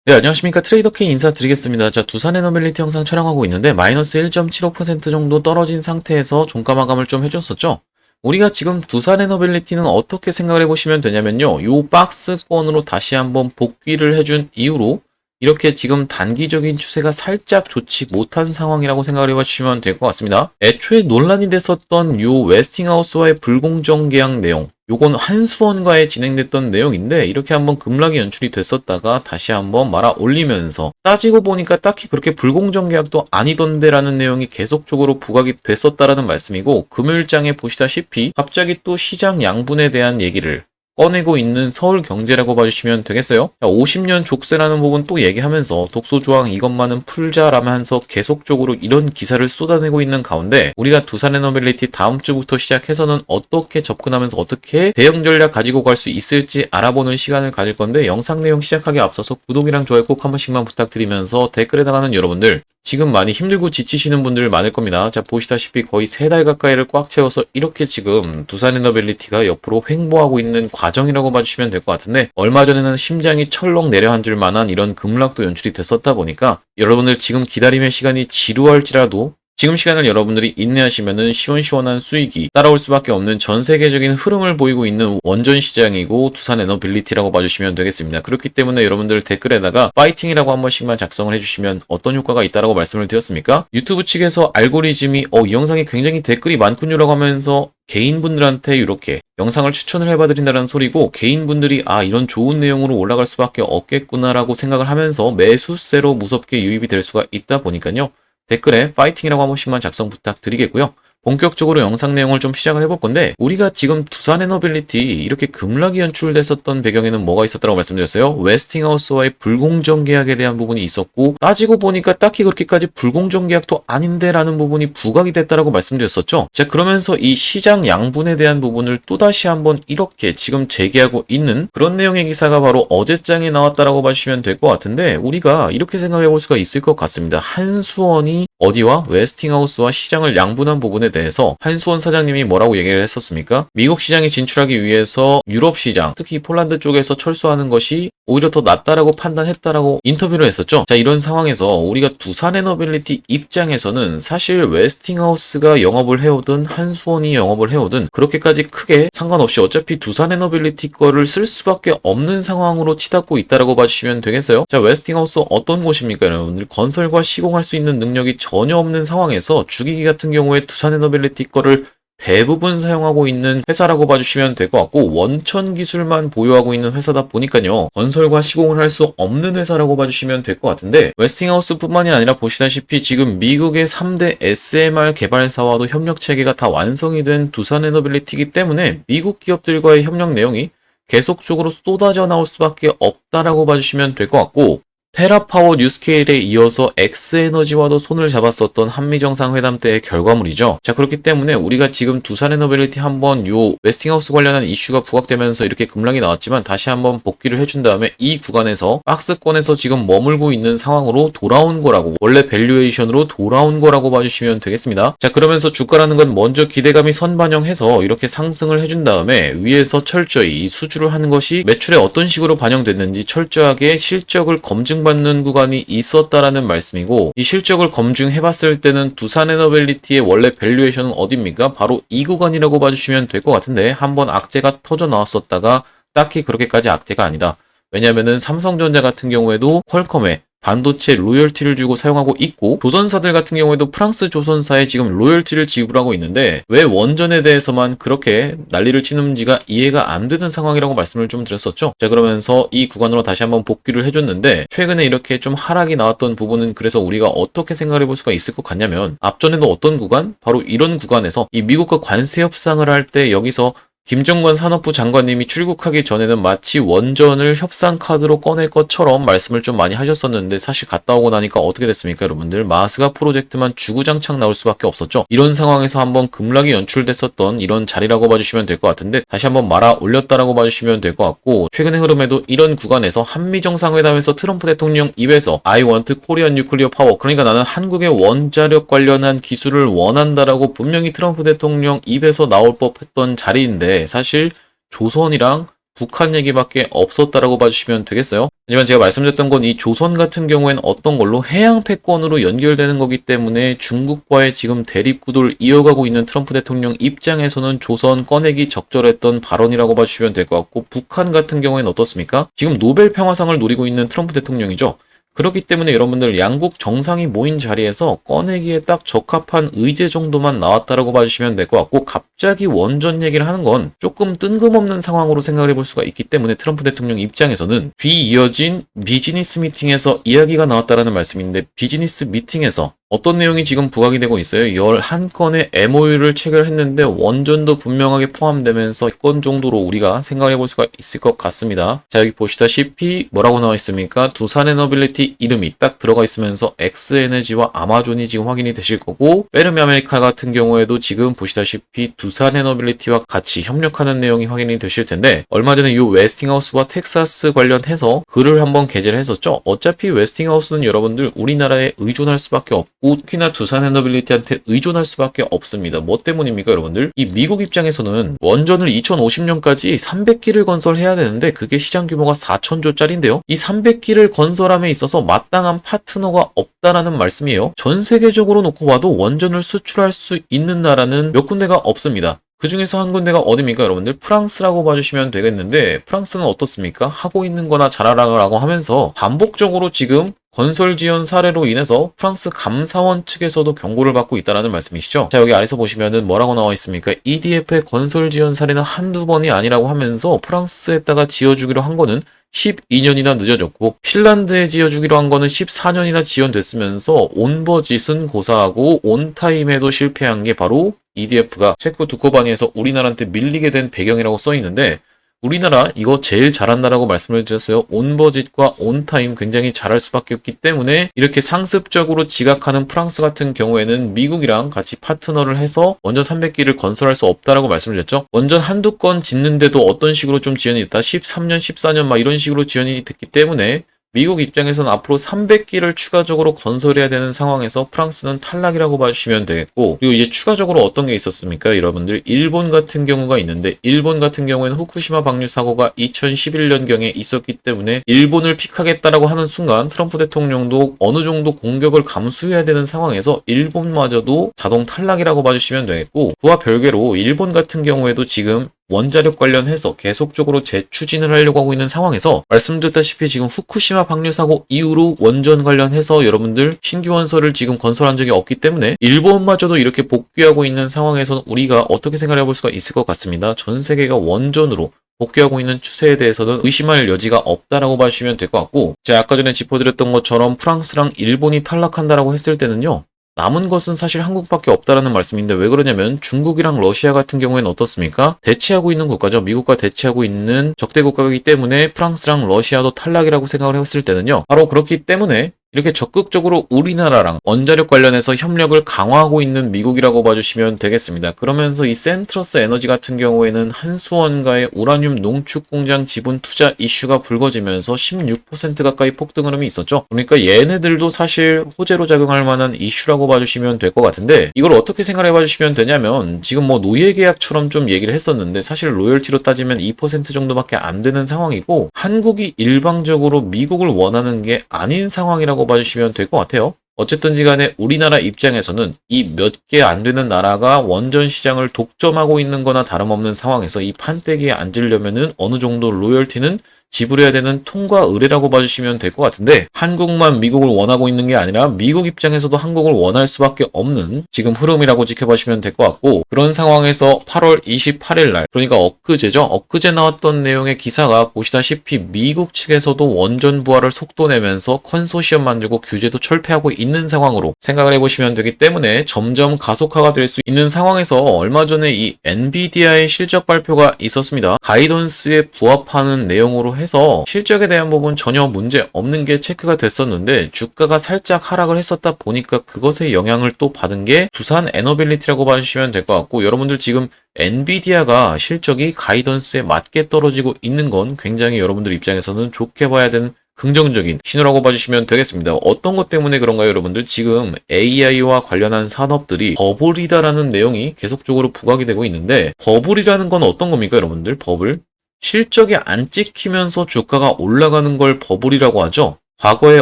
네, 안녕하십니까. 트레이더 K 인사드리겠습니다. 자, 두산 에너빌리티 영상 촬영하고 있는데 마이너스 1.75% 정도 떨어진 상태에서 종가 마감을 좀 해줬었죠. 우리가 지금 두산 에너빌리티는 어떻게 생각을 해보시면 되냐면요. 요 박스권으로 다시 한번 복귀를 해준 이후로 이렇게 지금 단기적인 추세가 살짝 좋지 못한 상황이라고 생각을 해보시면 될 것 같습니다. 애초에 논란이 됐었던 요 웨스팅하우스와의 불공정 계약 내용, 요건 한수원과의 진행됐던 내용인데 이렇게 한번 급락이 연출이 됐었다가 다시 한번 말아 올리면서 따지고 보니까 딱히 그렇게 불공정 계약도 아니던데 라는 내용이 계속적으로 부각이 됐었다라는 말씀이고, 금요일장에 보시다시피 갑자기 또 시장 양분에 대한 얘기를 꺼내고 있는 서울경제라고 봐주시면 되겠어요. 50년 족쇄라는 부분 또 얘기하면서 독소조항 이것만은 풀자라면서 계속적으로 이런 기사를 쏟아내고 있는 가운데, 우리가 두산에너빌리티 다음 주부터 시작해서는 어떻게 접근하면서 어떻게 대응 전략 가지고 갈 수 있을지 알아보는 시간을 가질 건데, 영상 내용 시작하기 앞서서 구독이랑 좋아요 꼭 한 번씩만 부탁드리면서 댓글에다가는 여러분들 지금 많이 힘들고 지치시는 분들 많을 겁니다. 자, 보시다시피 거의 3달 가까이를 꽉 채워서 이렇게 지금 두산에너빌리티가 옆으로 횡보하고 있는 과정이라고 봐주시면 될 것 같은데, 얼마 전에는 심장이 철렁 내려앉을 만한 이런 급락도 연출이 됐었다 보니까 여러분들 지금 기다림의 시간이 지루할지라도 지금 시간을 여러분들이 인내하시면은 시원시원한 수익이 따라올 수밖에 없는 전 세계적인 흐름을 보이고 있는 원전 시장이고 두산에너빌리티라고 봐주시면 되겠습니다. 그렇기 때문에 여러분들 댓글에다가 파이팅이라고 한 번씩만 작성을 해주시면 어떤 효과가 있다라고 말씀을 드렸습니까? 유튜브 측에서 알고리즘이 이 영상이 굉장히 댓글이 많군요라고 하면서 개인분들한테 이렇게 영상을 추천을 해봐드린다는 소리고, 개인분들이 이런 좋은 내용으로 올라갈 수밖에 없겠구나라고 생각을 하면서 매수세로 무섭게 유입이 될 수가 있다 보니까요. 댓글에 파이팅이라고 한 번씩만 작성 부탁드리겠고요. 본격적으로 영상 내용을 좀 시작을 해볼 건데, 우리가 지금 두산에너빌리티 이렇게 급락이 연출됐었던 배경에는 뭐가 있었다고 말씀드렸어요? 웨스팅하우스와의 불공정 계약에 대한 부분이 있었고, 따지고 보니까 딱히 그렇게까지 불공정 계약도 아닌데 라는 부분이 부각이 됐다라고 말씀드렸었죠. 자, 그러면서 이 시장 양분에 대한 부분을 또다시 한번 이렇게 지금 재개하고 있는 그런 내용의 기사가 바로 어제장에 나왔다라고 봐주시면 될 것 같은데, 우리가 이렇게 생각해 볼 수가 있을 것 같습니다. 한수원이 어디와 웨스팅하우스와 시장을 양분한 부분에 대해서 한수원 사장님이 뭐라고 얘기를 했었습니까? 미국 시장에 진출하기 위해서 유럽 시장, 특히 폴란드 쪽에서 철수하는 것이 오히려 더 낫다라고 판단했다라고 인터뷰를 했었죠. 자, 이런 상황에서 우리가 두산에너빌리티 입장에서는 사실 웨스팅하우스가 영업을 해오든 한수원이 영업을 해오든 그렇게까지 크게 상관없이 어차피 두산에너빌리티 거를 쓸 수밖에 없는 상황으로 치닫고 있다라고 봐주시면 되겠어요. 자, 웨스팅하우스 어떤 곳입니까? 여러분들 건설과 시공할 수 있는 능력이 전혀 없는 상황에서 주기기 같은 경우에 두산에너빌리티 거를 대부분 사용하고 있는 회사라고 봐주시면 될 것 같고, 원천 기술만 보유하고 있는 회사다 보니까요, 건설과 시공을 할 수 없는 회사라고 봐주시면 될 것 같은데, 웨스팅하우스 뿐만이 아니라 보시다시피 지금 미국의 3대 SMR 개발사와도 협력 체계가 다 완성이 된 두산에너빌리티이기 때문에 미국 기업들과의 협력 내용이 계속적으로 쏟아져 나올 수밖에 없다라고 봐주시면 될 것 같고, 테라파워 뉴스케일에 이어서 엑스에너지와도 손을 잡았었던 한미정상회담 때의 결과물이죠. 자, 그렇기 때문에 우리가 지금 두산에너빌리티 한번 요 웨스팅하우스 관련한 이슈가 부각되면서 이렇게 급락이 나왔지만 다시 한번 복귀를 해준 다음에 이 구간에서 박스권에서 지금 머물고 있는 상황으로 돌아온 거라고, 원래 밸류에이션으로 돌아온 거라고 봐주시면 되겠습니다. 자, 그러면서 주가라는 건 먼저 기대감이 선반영해서 이렇게 상승을 해준 다음에 위에서 철저히 이 수주를 하는 것이 매출에 어떤 식으로 반영됐는지 철저하게 실적을 받는 구간이 있었다라는 말씀이고, 이 실적을 검증해봤을 때는 두산에너빌리티의 원래 밸류에이션은 어디입니까? 바로 이 구간이라고 봐주시면 될 것 같은데, 한번 악재가 터져 나왔었다가 딱히 그렇게까지 악재가 아니다. 왜냐면은 삼성전자 같은 경우에도 퀄컴에 반도체 로열티를 주고 사용하고 있고, 조선사들 같은 경우에도 프랑스 조선사에 지금 로열티를 지불하고 있는데 왜 원전에 대해서만 그렇게 난리를 치는지가 이해가 안 되는 상황이라고 말씀을 좀 드렸었죠. 자, 그러면서 이 구간으로 다시 한번 복귀를 해줬는데, 최근에 이렇게 좀 하락이 나왔던 부분은 그래서 우리가 어떻게 생각을 해볼 수가 있을 것 같냐면, 앞전에도 어떤 구간? 바로 이런 구간에서 이 미국과 관세 협상을 할 때 여기서 김정관 산업부 장관님이 출국하기 전에는 마치 원전을 협상 카드로 꺼낼 것처럼 말씀을 좀 많이 하셨었는데, 사실 갔다 오고 나니까 어떻게 됐습니까, 여러분들? 마스가 프로젝트만 주구장창 나올 수밖에 없었죠. 이런 상황에서 한번 급락이 연출됐었던 이런 자리라고 봐주시면 될 것 같은데, 다시 한번 말아 올렸다라고 봐주시면 될 것 같고, 최근의 흐름에도 이런 구간에서 한미정상회담에서 트럼프 대통령 입에서 I want Korean nuclear power, 그러니까 나는 한국의 원자력 관련한 기술을 원한다라고 분명히 트럼프 대통령 입에서 나올 법했던 자리인데, 사실 조선이랑 북한 얘기밖에 없었다라고 봐주시면 되겠어요. 하지만 제가 말씀드렸던 건 이 조선 같은 경우에는 어떤 걸로 해양 패권으로 연결되는 거기 때문에 중국과의 지금 대립 구도를 이어가고 있는 트럼프 대통령 입장에서는 조선 꺼내기 적절했던 발언이라고 봐주시면 될 것 같고, 북한 같은 경우에는 어떻습니까? 지금 노벨 평화상을 노리고 있는 트럼프 대통령이죠. 그렇기 때문에 여러분들 양국 정상이 모인 자리에서 꺼내기에 딱 적합한 의제 정도만 나왔다라고 봐주시면 될 것 같고, 갑자기 원전 얘기를 하는 건 조금 뜬금없는 상황으로 생각을 해볼 수가 있기 때문에 트럼프 대통령 입장에서는 뒤이어진 비즈니스 미팅에서 이야기가 나왔다라는 말씀인데, 비즈니스 미팅에서 어떤 내용이 지금 부각이 되고 있어요. 11건의 MOU를 체결했는데 원전도 분명하게 포함되면서 1건 정도로 우리가 생각을 해볼 수가 있을 것 같습니다. 자, 여기 보시다시피 뭐라고 나와 있습니까? 두산에너빌리티 이름이 딱 들어가 있으면서 엑스에너지와 아마존이 지금 확인이 되실 거고, 페르미 아메리카 같은 경우에도 지금 보시다시피 두산에너빌리티와 같이 협력하는 내용이 확인이 되실 텐데, 얼마 전에 이 웨스팅하우스와 텍사스 관련해서 글을 한번 게재를 했었죠. 어차피 웨스팅하우스는 여러분들 우리나라에 의존할 수밖에 없고, 특히나 두산에너빌리티한테 의존할 수밖에 없습니다. 뭐 때문입니까, 여러분들? 이 미국 입장에서는 원전을 2050년까지 300기를 건설해야 되는데 그게 시장 규모가 4천조짜리인데요. 이 300기를 건설함에 있어서 마땅한 파트너가 없다라는 말씀이에요. 전 세계적으로 놓고 봐도 원전을 수출할 수 있는 나라는 몇 군데가 없습니다. 그 중에서 한 군데가 어디입니까, 여러분들? 프랑스라고 봐주시면 되겠는데, 프랑스는 어떻습니까? 하고 있는 거나 잘하라고 하면서 반복적으로 지금 건설 지연 사례로 인해서 프랑스 감사원 측에서도 경고를 받고 있다는 말씀이시죠. 자, 여기 아래서 보시면은 뭐라고 나와 있습니까? EDF의 건설 지연 사례는 한두 번이 아니라고 하면서 프랑스에다가 지어주기로 한 거는 12년이나 늦어졌고, 핀란드에 지어주기로 한 거는 14년이나 지연됐으면서 온버짓은 고사하고 온타임에도 실패한 게 바로 EDF가 체코 두코바니에서 우리나라한테 밀리게 된 배경이라고 써 있는데, 우리나라 이거 제일 잘한다라고 말씀을 드렸어요. 온버짓과 온타임 굉장히 잘할 수밖에 없기 때문에 이렇게 상습적으로 지각하는 프랑스 같은 경우에는 미국이랑 같이 파트너를 해서 원전 300기를 건설할 수 없다라고 말씀을 드렸죠. 원전 한두 건 짓는데도 어떤 식으로 좀 지연이 됐다. 13년, 14년 막 이런 식으로 지연이 됐기 때문에 미국 입장에서는 앞으로 300기를 추가적으로 건설해야 되는 상황에서 프랑스는 탈락이라고 봐주시면 되겠고, 그리고 이제 추가적으로 어떤 게 있었습니까? 여러분들, 일본 같은 경우가 있는데, 일본 같은 경우에는 후쿠시마 방류 사고가 2011년경에 있었기 때문에 일본을 픽하겠다라고 하는 순간 트럼프 대통령도 어느 정도 공격을 감수해야 되는 상황에서 일본마저도 자동 탈락이라고 봐주시면 되겠고, 그와 별개로 일본 같은 경우에도 지금 원자력 관련해서 계속적으로 재추진을 하려고 하고 있는 상황에서 말씀드렸다시피 지금 후쿠시마 방류 사고 이후로 원전 관련해서 여러분들 신규 원설을 지금 건설한 적이 없기 때문에 일본마저도 이렇게 복귀하고 있는 상황에서는 우리가 어떻게 생각해 볼 수가 있을 것 같습니다. 전 세계가 원전으로 복귀하고 있는 추세에 대해서는 의심할 여지가 없다라고 봐주시면 될 것 같고, 제가 아까 전에 짚어드렸던 것처럼 프랑스랑 일본이 탈락한다라고 했을 때는요, 남은 것은 사실 한국밖에 없다라는 말씀인데, 왜 그러냐면 중국이랑 러시아 같은 경우에는 어떻습니까? 대치하고 있는 국가죠. 미국과 대치하고 있는 적대 국가이기 때문에 프랑스랑 러시아도 탈락이라고 생각을 했을 때는요, 바로 그렇기 때문에 이렇게 적극적으로 우리나라랑 원자력 관련해서 협력을 강화하고 있는 미국이라고 봐주시면 되겠습니다. 그러면서 이 센트러스 에너지 같은 경우에는 한수원과의 우라늄 농축 공장 지분 투자 이슈가 불거지면서 16% 가까이 폭등 흐름이 있었죠. 그러니까 얘네들도 사실 호재로 작용할 만한 이슈라고 봐주시면 될 것 같은데, 이걸 어떻게 생각해 봐주시면 되냐면, 지금 뭐 노예 계약처럼 좀 얘기를 했었는데 사실 로열티로 따지면 2% 정도밖에 안 되는 상황이고, 한국이 일방적으로 미국을 원하는 게 아닌 상황이라고 봐주시면 될 것 같아요. 어쨌든지 간에 우리나라 입장에서는 이 몇 개 안 되는 나라가 원전 시장을 독점하고 있는 거나 다름없는 상황에서 이 판때기에 앉으려면은 어느 정도 로열티는 지불해야 되는 통과 의뢰라고 봐주시면 될 것 같은데, 한국만 미국을 원하고 있는 게 아니라 미국 입장에서도 한국을 원할 수밖에 없는 지금 흐름이라고 지켜봐주시면 될 것 같고, 그런 상황에서 8월 28일 날, 그러니까 엊그제죠. 엊그제 나왔던 내용의 기사가 보시다시피 미국 측에서도 원전 부활을 속도내면서 컨소시엄 만들고 규제도 철폐하고 있는 상황으로 생각을 해보시면 되기 때문에 점점 가속화가 될 수 있는 상황에서 얼마 전에 이 엔비디아의 실적 발표가 있었습니다. 가이던스에 부합하는 내용으로 해서 실적에 대한 부분 전혀 문제 없는 게 체크가 됐었는데, 주가가 살짝 하락을 했었다 보니까 그것의 영향을 또 받은 게 두산 에너빌리티라고 봐주시면 될 것 같고, 여러분들 지금 엔비디아가 실적이 가이던스에 맞게 떨어지고 있는 건 굉장히 여러분들 입장에서는 좋게 봐야 되는 긍정적인 신호라고 봐주시면 되겠습니다. 어떤 것 때문에 그런가요, 여러분들? 지금 AI와 관련한 산업들이 버블이다라는 내용이 계속적으로 부각이 되고 있는데, 버블이라는 건 어떤 겁니까, 여러분들? 버블? 실적이 안 찍히면서 주가가 올라가는 걸 버블이라고 하죠. 과거에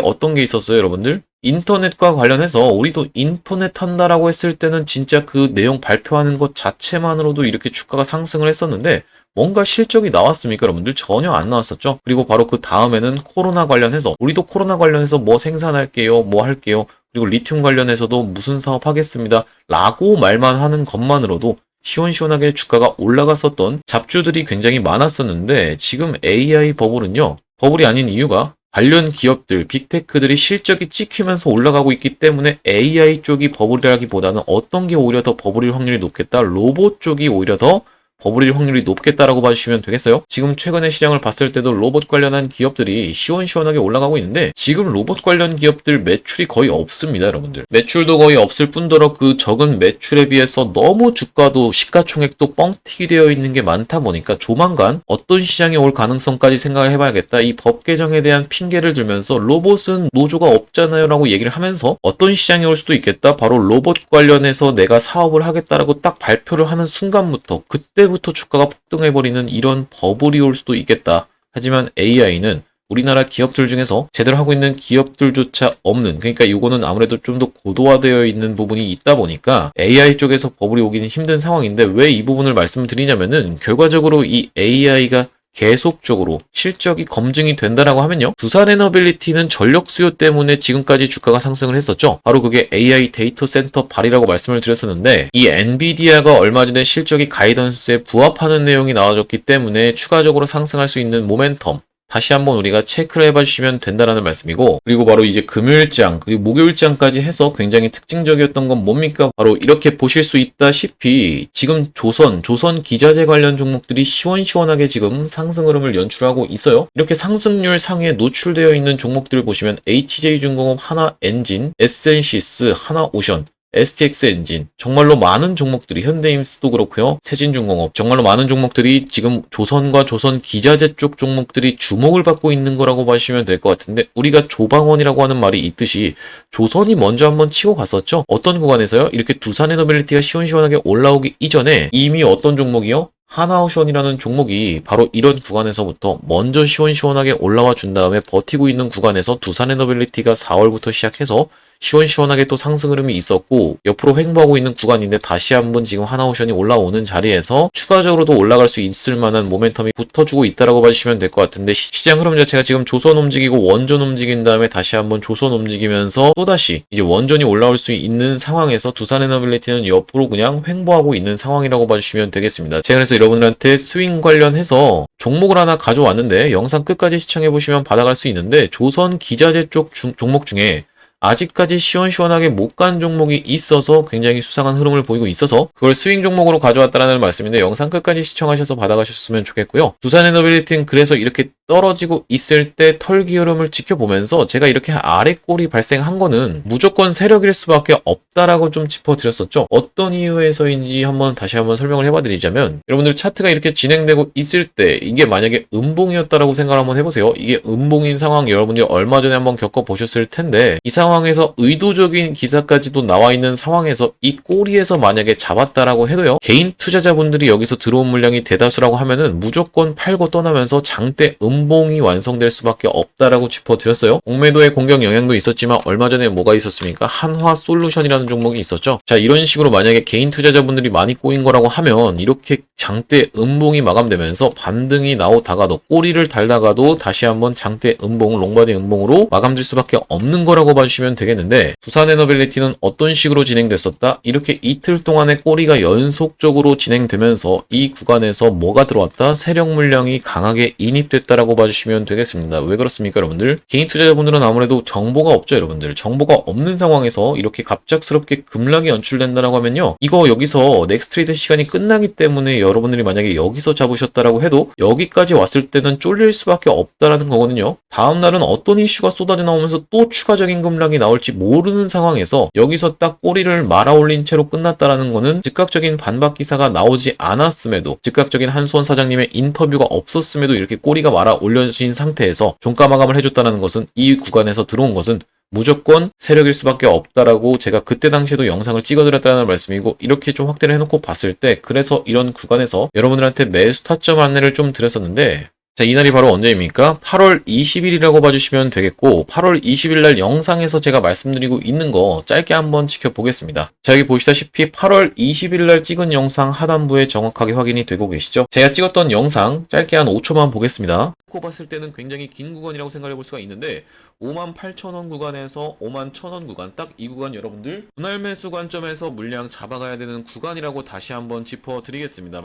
어떤 게 있었어요, 여러분들? 인터넷과 관련해서 우리도 인터넷 한다라고 했을 때는 진짜 그 내용 발표하는 것 자체만으로도 이렇게 주가가 상승을 했었는데 뭔가 실적이 나왔습니까, 여러분들? 전혀 안 나왔었죠. 그리고 바로 그 다음에는 코로나 관련해서 우리도 코로나 관련해서 뭐 생산할게요, 뭐 할게요. 그리고 리튬 관련해서도 무슨 사업 하겠습니다. 라고 말만 하는 것만으로도 시원시원하게 주가가 올라갔었던 잡주들이 굉장히 많았었는데 지금 AI 버블은요. 버블이 아닌 이유가 관련 기업들, 빅테크들이 실적이 찍히면서 올라가고 있기 때문에 AI 쪽이 버블이라기보다는 어떤 게 오히려 더 버블일 확률이 높겠다. 로봇 쪽이 오히려 더 버블일 확률이 높겠다라고 봐주시면 되겠어요. 지금 최근에 시장을 봤을 때도 로봇 관련한 기업들이 시원시원하게 올라가고 있는데 지금 로봇 관련 기업들 매출이 거의 없습니다, 여러분들. 매출도 거의 없을 뿐더러 그 적은 매출에 비해서 너무 주가도 시가총액도 뻥튀기 되어 있는 게 많다 보니까 조만간 어떤 시장이 올 가능성까지 생각을 해봐야겠다. 이 법 개정에 대한 핑계를 들면서 로봇은 노조가 없잖아요 라고 얘기를 하면서 어떤 시장이 올 수도 있겠다. 바로 로봇 관련해서 내가 사업을 하겠다라고 딱 발표를 하는 순간부터 그때부터 주가가 폭등해버리는 이런 버블이 올 수도 있겠다. 하지만 AI는 우리나라 기업들 중에서 제대로 하고 있는 기업들조차 없는, 그러니까 이거는 아무래도 좀 더 고도화되어 있는 부분이 있다 보니까 AI 쪽에서 버블이 오기는 힘든 상황인데 왜 이 부분을 말씀드리냐면은 결과적으로 이 AI가 계속적으로 실적이 검증이 된다라고 하면요. 두산에너빌리티는 전력 수요 때문에 지금까지 주가가 상승을 했었죠. 바로 그게 AI 데이터 센터 발이라고 말씀을 드렸었는데 이 엔비디아가 얼마 전에 실적이 가이던스에 부합하는 내용이 나와줬기 때문에 추가적으로 상승할 수 있는 모멘텀 다시 한번 우리가 체크를 해봐주시면 된다라는 말씀이고 그리고 바로 이제 금요일장 그리고 목요일장까지 해서 굉장히 특징적이었던 건 뭡니까? 바로 이렇게 보실 수 있다시피 지금 조선 기자재 관련 종목들이 시원시원하게 지금 상승 흐름을 연출하고 있어요. 이렇게 상승률 상에 노출되어 있는 종목들을 보시면 HJ중공업, 하나엔진, 에센시스, 하나오션 STX 엔진 정말로 많은 종목들이 현대임스도 그렇고요. 세진중공업 정말로 많은 종목들이 지금 조선과 조선 기자재 쪽 종목들이 주목을 받고 있는 거라고 봐주시면 될 것 같은데 우리가 조방원이라고 하는 말이 있듯이 조선이 먼저 한번 치고 갔었죠. 어떤 구간에서요? 이렇게 두산에너빌리티가 시원시원하게 올라오기 이전에 이미 어떤 종목이요? 하나오션이라는 종목이 바로 이런 구간에서부터 먼저 시원시원하게 올라와 준 다음에 버티고 있는 구간에서 두산에너빌리티가 4월부터 시작해서 시원시원하게 또 상승 흐름이 있었고 옆으로 횡보하고 있는 구간인데 다시 한번 지금 하나오션이 올라오는 자리에서 추가적으로도 올라갈 수 있을 만한 모멘텀이 붙어주고 있다라고 봐주시면 될 것 같은데 시장 흐름 자체가 지금 조선 움직이고 원전 움직인 다음에 다시 한번 조선 움직이면서 또다시 이제 원전이 올라올 수 있는 상황에서 두산에너빌리티는 옆으로 그냥 횡보하고 있는 상황이라고 봐주시면 되겠습니다. 제가 그래서 여러분들한테 스윙 관련해서 종목을 하나 가져왔는데 영상 끝까지 시청해보시면 받아갈 수 있는데 조선 기자재 쪽 종목 중에 아직까지 시원시원하게 못 간 종목이 있어서 굉장히 수상한 흐름을 보이고 있어서 그걸 스윙 종목으로 가져왔다는 말씀인데 영상 끝까지 시청하셔서 받아가셨으면 좋겠고요. 두산에너빌리티는 그래서 이렇게 떨어지고 있을 때 털기 흐름을 지켜보면서 제가 이렇게 아래 꼴이 발생한 거는 무조건 세력일 수밖에 없다라고 좀 짚어드렸었죠. 어떤 이유에서인지 다시 한번 설명을 해봐드리자면 여러분들 차트가 이렇게 진행되고 있을 때 이게 만약에 음봉이었다라고 생각을 한번 해보세요. 이게 음봉인 상황 여러분들이 얼마 전에 한번 겪어보셨을 텐데 이 상황에서 의도적인 기사까지도 나와 있는 상황에서 이 꼬리에서 만약에 잡았다라고 해도요. 개인 투자자분들이 여기서 들어온 물량이 대다수라고 하면은 무조건 팔고 떠나면서 장대 음봉이 완성될 수밖에 없다라고 짚어드렸어요. 공매도의 공격 영향도 있었지만 얼마 전에 뭐가 있었습니까? 한화솔루션이라는 종목이 있었죠. 자, 이런 식으로 만약에 개인 투자자분들이 많이 꼬인 거라고 하면 이렇게 장대 음봉이 마감되면서 반등이 나오다가도 꼬리를 달다가도 다시 한번 장대 음봉, 롱바디 음봉으로 마감될 수밖에 없는 거라고 봐주시면 되겠는데 두산에너빌리티는 어떤 식으로 진행됐었다? 이렇게 이틀 동안의 꼬리가 연속적으로 진행되면서 이 구간에서 뭐가 들어왔다? 세력 물량이 강하게 인입됐다라고 봐주시면 되겠습니다. 왜 그렇습니까, 여러분들? 개인 투자자분들은 아무래도 정보가 없죠, 여러분들. 정보가 없는 상황에서 이렇게 갑작스럽게 급락이 연출된다라고 하면요. 이거 여기서 넥스트레이드 시간이 끝나기 때문에 여러분들이 만약에 여기서 잡으셨다라고 해도 여기까지 왔을 때는 쫄릴 수밖에 없다라는 거거든요. 다음 날은 어떤 이슈가 쏟아져 나오면서 또 추가적인 급락이 나올지 모르는 상황에서 여기서 딱 꼬리를 말아 올린 채로 끝났다라는 거는 즉각적인 반박 기사가 나오지 않았음에도 즉각적인 한수원 사장님의 인터뷰가 없었음에도 이렇게 꼬리가 말아 올려진 상태에서 종가 마감을 해줬다는 것은 이 구간에서 들어온 것은 무조건 세력일 수밖에 없다라고 제가 그때 당시에도 영상을 찍어드렸다는 말씀이고, 이렇게 좀 확대를 해놓고 봤을 때 그래서 이런 구간에서 여러분들한테 매수 타점 안내를 좀 드렸었는데, 자, 이날이 바로 언제입니까? 8월 20일이라고 봐주시면 되겠고, 8월 20일 날 영상에서 제가 말씀드리고 있는 거 짧게 한번 지켜보겠습니다. 자, 여기 보시다시피 8월 20일 날 찍은 영상 하단부에 정확하게 확인이 되고 계시죠? 제가 찍었던 영상 짧게 한 5초만 보겠습니다. 놓고 봤을 때는 굉장히 긴 구간이라고 생각해 볼 수가 있는데, 58,000원 구간에서 51,000원 구간, 딱 이 구간 여러분들 분할 매수 관점에서 물량 잡아가야 되는 구간이라고 다시 한번 짚어드리겠습니다.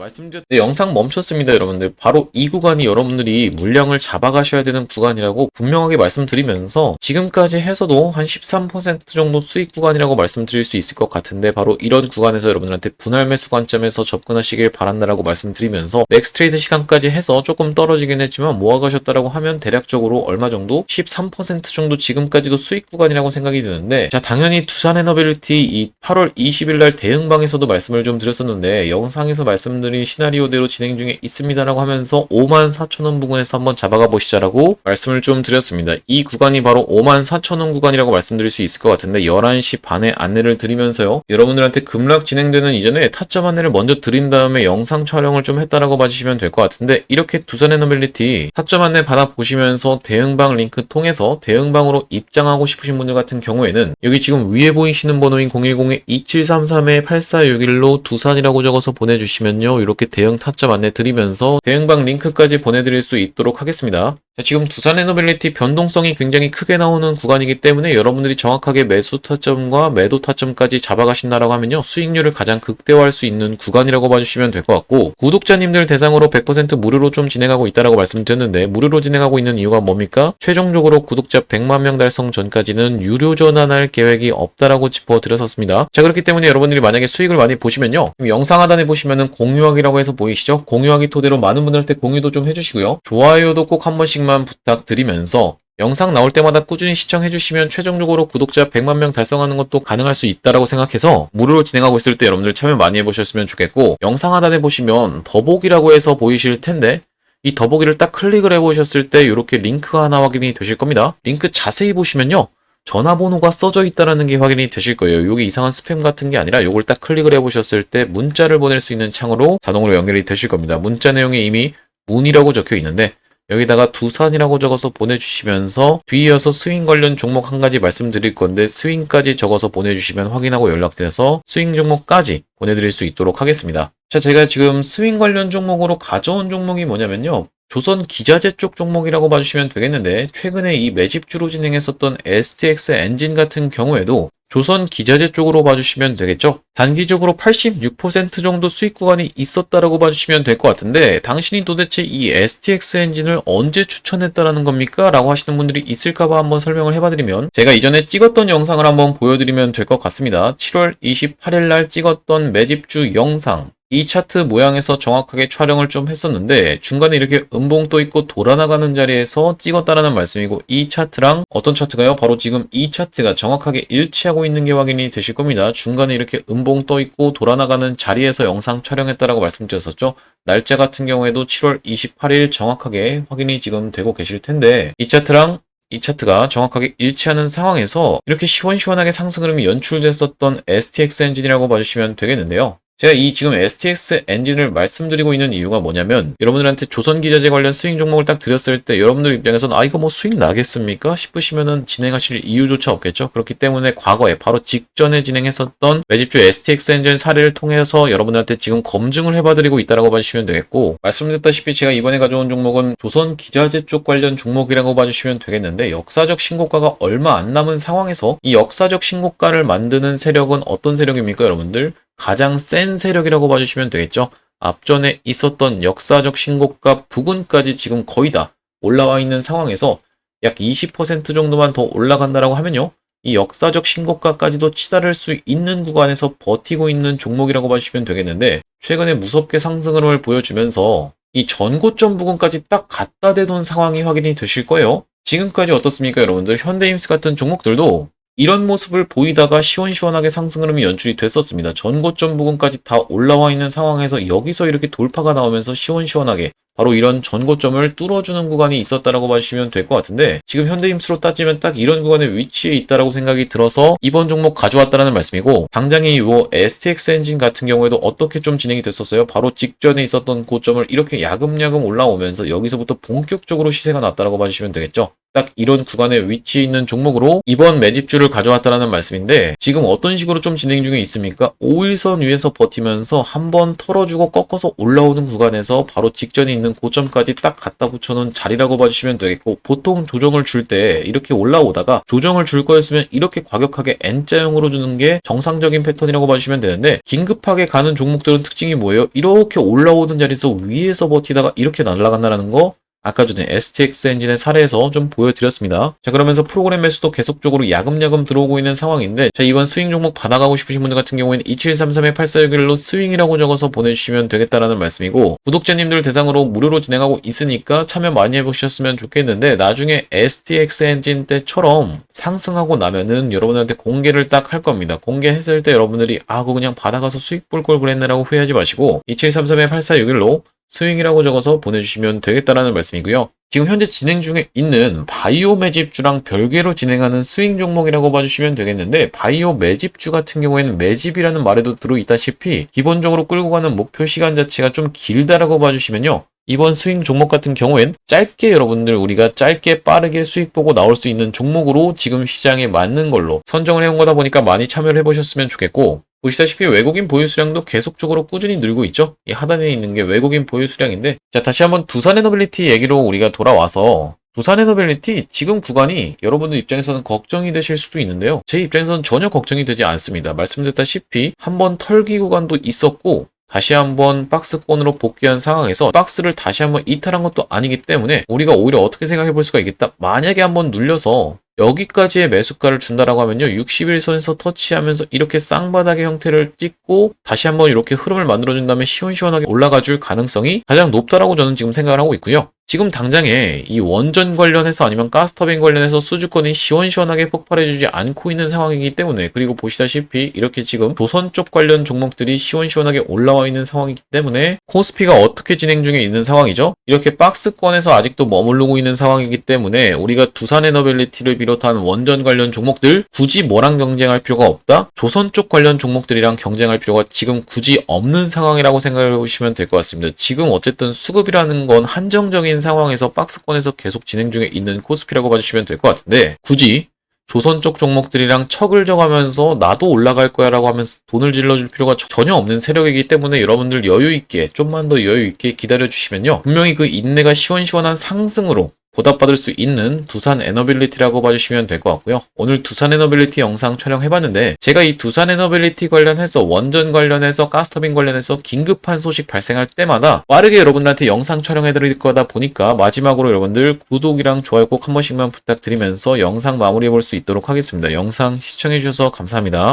네, 영상 멈췄습니다. 여러분들 바로 이 구간이 여러분들이 물량을 잡아가셔야 되는 구간이라고 분명하게 말씀드리면서, 지금까지 해서도 한 13% 정도 수익 구간이라고 말씀드릴 수 있을 것 같은데, 바로 이런 구간에서 여러분들한테 분할 매수 관점에서 접근하시길 바란다라고 말씀드리면서, 넥스트레이드 시간까지 해서 조금 떨어지긴 했지만 모아가셨다라고 하면 대략적으로 얼마 정도? 13% 정도 지금까지도 수익 구간이라고 생각이 드는데, 자, 당연히 두산에너빌리티 이 8월 20일 날 대응방에서도 말씀을 좀 드렸었는데, 영상에서 말씀드린 시나리오대로 진행 중에 있습니다라고 하면서 54,000원 부근에서 한번 잡아가 보시자라고 말씀을 좀 드렸습니다. 이 구간이 바로 54,000원 구간이라고 말씀드릴 수 있을 것 같은데, 11시 반에 안내를 드리면서요, 여러분들한테 급락 진행되는 이전에 타점 안내를 먼저 드린 다음에 영상 촬영을 좀 했다라고 봐주시면 될 것 같은데, 이렇게 두산에너빌리티 타점 안내 받아보시면서 대응방 링크 통해서 대응방으로 입장하고 싶으신 분들 같은 경우에는, 여기 지금 위에 보이시는 번호인 010-2733-8461로 두산이라고 적어서 보내주시면요, 이렇게 대응 타점 안내 드리면서 대응방 링크까지 보내드릴 수 있도록 하겠습니다. 자, 지금 두산에너빌리티 변동성이 굉장히 크게 나오는 구간이기 때문에 여러분들이 정확하게 매수 타점과 매도 타점까지 잡아가신다라고 하면요, 수익률을 가장 극대화할 수 있는 구간이라고 봐주시면 될 것 같고, 구독자님들 대상으로 100% 무료로 좀 진행하고 있다라고 말씀드렸는데, 무료로 진행하고 있는 이유가 뭡니까? 최종적으로 구독자 100만 명 달성 전까지는 유료 전환할 계획이 없다라고 짚어드렸었습니다. 자, 그렇기 때문에 여러분들이 만약에 수익을 많이 보시면요, 영상 하단에 보시면은 공유하기라고 해서 보이시죠? 공유하기 토대로 많은 분들한테 공유도 좀 해주시고요, 좋아요도 꼭 한 번씩만 부탁드리면서, 영상 나올 때마다 꾸준히 시청해주시면 최종적으로 구독자 100만 명 달성하는 것도 가능할 수 있다라고 생각해서 무료로 진행하고 있을 때 여러분들 참여 많이 해보셨으면 좋겠고, 영상 하단에 보시면 더보기라고 해서 보이실 텐데, 이 더보기를 딱 클릭을 해보셨을 때 이렇게 링크가 하나 확인이 되실 겁니다. 링크 자세히 보시면요, 전화번호가 써져 있다는 게 확인이 되실 거예요. 이게 이상한 스팸 같은 게 아니라 이걸 딱 클릭을 해보셨을 때 문자를 보낼 수 있는 창으로 자동으로 연결이 되실 겁니다. 문자 내용이 이미 문이라고 적혀 있는데, 여기다가 두산이라고 적어서 보내주시면서 뒤이어서 스윙 관련 종목 한 가지 말씀드릴 건데, 스윙까지 적어서 보내주시면 확인하고 연락드려서 스윙 종목까지 보내드릴 수 있도록 하겠습니다. 자, 제가 지금 스윙 관련 종목으로 가져온 종목이 뭐냐면요, 조선 기자재 쪽 종목이라고 봐주시면 되겠는데, 최근에 이 매집주로 진행했었던 STX 엔진 같은 경우에도 조선 기자재 쪽으로 봐주시면 되겠죠. 단기적으로 86% 정도 수익 구간이 있었다라고 봐주시면 될 것 같은데, 당신이 도대체 이 STX 엔진을 언제 추천했다라는 겁니까? 라고 하시는 분들이 있을까봐 한번 설명을 해봐드리면, 제가 이전에 찍었던 영상을 한번 보여드리면 될 것 같습니다. 7월 28일 날 찍었던 매집주 영상, 이 차트 모양에서 정확하게 촬영을 좀 했었는데, 중간에 이렇게 음봉 떠 있고 돌아나가는 자리에서 찍었다라는 말씀이고, 이 차트랑 어떤 차트가요? 바로 지금 이 차트가 정확하게 일치하고 있는 게 확인이 되실 겁니다. 중간에 이렇게 음봉 떠 있고 돌아나가는 자리에서 영상 촬영했다라고 말씀드렸었죠. 날짜 같은 경우에도 7월 28일 정확하게 확인이 지금 되고 계실 텐데, 이 차트랑 이 차트가 정확하게 일치하는 상황에서 이렇게 시원시원하게 상승 흐름이 연출됐었던 STX 엔진이라고 봐주시면 되겠는데요. 제가 이 지금 STX 엔진을 말씀드리고 있는 이유가 뭐냐면, 여러분들한테 조선기자재 관련 스윙 종목을 딱 드렸을 때 여러분들 입장에서는 이거 뭐 수익 나겠습니까? 싶으시면은 진행하실 이유조차 없겠죠. 그렇기 때문에 과거에 바로 직전에 진행했었던 매집주 STX 엔진 사례를 통해서 여러분들한테 지금 검증을 해봐드리고 있다라고 봐주시면 되겠고, 말씀드렸다시피 제가 이번에 가져온 종목은 조선기자재 쪽 관련 종목이라고 봐주시면 되겠는데, 역사적 신고가가 얼마 안 남은 상황에서 이 역사적 신고가를 만드는 세력은 어떤 세력입니까, 여러분들? 가장 센 세력이라고 봐주시면 되겠죠. 앞전에 있었던 역사적 신고가 부근까지 지금 거의 다 올라와 있는 상황에서 약 20% 정도만 더 올라간다라고 하면요, 이 역사적 신고가까지도 치달을 수 있는 구간에서 버티고 있는 종목이라고 봐주시면 되겠는데, 최근에 무섭게 상승을 보여주면서 이 전고점 부근까지 딱 갖다 대던 상황이 확인이 되실 거예요. 지금까지 어떻습니까, 여러분들? 현대임스 같은 종목들도 이런 모습을 보이다가 시원시원하게 상승 흐름이 연출이 됐었습니다. 전고점 부근까지 다 올라와 있는 상황에서 여기서 이렇게 돌파가 나오면서 시원시원하게 바로 이런 전고점을 뚫어주는 구간이 있었다라고 봐주시면 될 것 같은데, 지금 현대임수로 따지면 딱 이런 구간에 위치해 있다라고 생각이 들어서 이번 종목 가져왔다라는 말씀이고, 당장에 이 STX 엔진 같은 경우에도 어떻게 좀 진행이 됐었어요. 바로 직전에 있었던 고점을 이렇게 야금야금 올라오면서 여기서부터 본격적으로 시세가 났다라고 봐주시면 되겠죠. 딱 이런 구간에 위치해 있는 종목으로 이번 매집주를 가져왔다라는 말씀인데, 지금 어떤 식으로 좀 진행 중에 있습니까? 5일선 위에서 버티면서 한번 털어주고 꺾어서 올라오는 구간에서 바로 직전에 있는 고점까지 딱 갖다 붙여놓은 자리라고 봐주시면 되겠고, 보통 조정을 줄 때 이렇게 올라오다가 조정을 줄 거였으면 이렇게 과격하게 N자형으로 주는 게 정상적인 패턴이라고 봐주시면 되는데, 긴급하게 가는 종목들은 특징이 뭐예요? 이렇게 올라오는 자리에서 위에서 버티다가 이렇게 날아간다는 거, 아까 전에 STX 엔진의 사례에서 좀 보여드렸습니다. 자, 그러면서 프로그램 매수도 계속적으로 야금야금 들어오고 있는 상황인데, 자, 이번 스윙 종목 받아가고 싶으신 분들 같은 경우에는 2733-8461로 스윙이라고 적어서 보내주시면 되겠다라는 말씀이고, 구독자님들 대상으로 무료로 진행하고 있으니까 참여 많이 해보셨으면 좋겠는데, 나중에 STX 엔진 때처럼 상승하고 나면은 여러분한테 공개를 딱 할 겁니다. 공개했을 때 여러분들이 그거 그냥 받아가서 수익 볼 걸 그랬네라고 후회하지 마시고 2733-8461로 스윙이라고 적어서 보내주시면 되겠다라는 말씀이고요. 지금 현재 진행 중에 있는 바이오 매집주랑 별개로 진행하는 스윙 종목이라고 봐주시면 되겠는데, 바이오 매집주 같은 경우에는 매집이라는 말에도 들어있다시피 기본적으로 끌고 가는 목표 시간 자체가 좀 길다라고 봐주시면요, 이번 스윙 종목 같은 경우엔 짧게 여러분들 우리가 짧게 빠르게 수익 보고 나올 수 있는 종목으로 지금 시장에 맞는 걸로 선정을 해온 거다 보니까 많이 참여를 해보셨으면 좋겠고, 보시다시피 외국인 보유 수량도 계속적으로 꾸준히 늘고 있죠. 이 하단에 있는 게 외국인 보유 수량인데, 자, 다시 한번 두산에너빌리티 얘기로 우리가 돌아와서, 두산에너빌리티 지금 구간이 여러분들 입장에서는 걱정이 되실 수도 있는데요. 제 입장에서는 전혀 걱정이 되지 않습니다. 말씀드렸다시피 한번 털기 구간도 있었고, 다시 한번 박스권으로 복귀한 상황에서 박스를 다시 한번 이탈한 것도 아니기 때문에 우리가 오히려 어떻게 생각해 볼 수가 있겠다. 만약에 한번 눌려서 여기까지의 매수가를 준다라고 하면요, 61선에서 터치하면서 이렇게 쌍바닥의 형태를 찍고 다시 한번 이렇게 흐름을 만들어준 다음에 시원시원하게 올라가 줄 가능성이 가장 높다라고 저는 지금 생각을 하고 있고요. 지금 당장에 이 원전 관련해서 아니면 가스터빈 관련해서 수주권이 시원시원하게 폭발해주지 않고 있는 상황이기 때문에, 그리고 보시다시피 이렇게 지금 조선 쪽 관련 종목들이 시원시원하게 올라와 있는 상황이기 때문에 코스피가 어떻게 진행 중에 있는 상황이죠? 이렇게 박스권에서 아직도 머무르고 있는 상황이기 때문에 우리가 두산에너빌리티를 비롯한 원전 관련 종목들 굳이 뭐랑 경쟁할 필요가 없다? 조선 쪽 관련 종목들이랑 경쟁할 필요가 지금 굳이 없는 상황이라고 생각해 보시면 될 것 같습니다. 지금 어쨌든 수급이라는 건 한정적인 상황에서 박스권에서 계속 진행 중에 있는 코스피라고 봐주시면 될 것 같은데, 굳이 조선 쪽 종목들이랑 척을 져가면서 나도 올라갈 거야 라고 하면서 돈을 질러줄 필요가 전혀 없는 세력이기 때문에 여러분들 여유있게, 좀만 더 여유있게 기다려주시면요, 분명히 그 인내가 시원시원한 상승으로 보답받을 수 있는 두산에너빌리티라고 봐주시면 될 것 같고요. 오늘 두산에너빌리티 영상 촬영해봤는데, 제가 이 두산에너빌리티 관련해서 원전 관련해서 가스터빈 관련해서 긴급한 소식 발생할 때마다 빠르게 여러분들한테 영상 촬영해드릴 거다 보니까 마지막으로 여러분들 구독이랑 좋아요 꼭 한 번씩만 부탁드리면서 영상 마무리해볼 수 있도록 하겠습니다. 영상 시청해주셔서 감사합니다.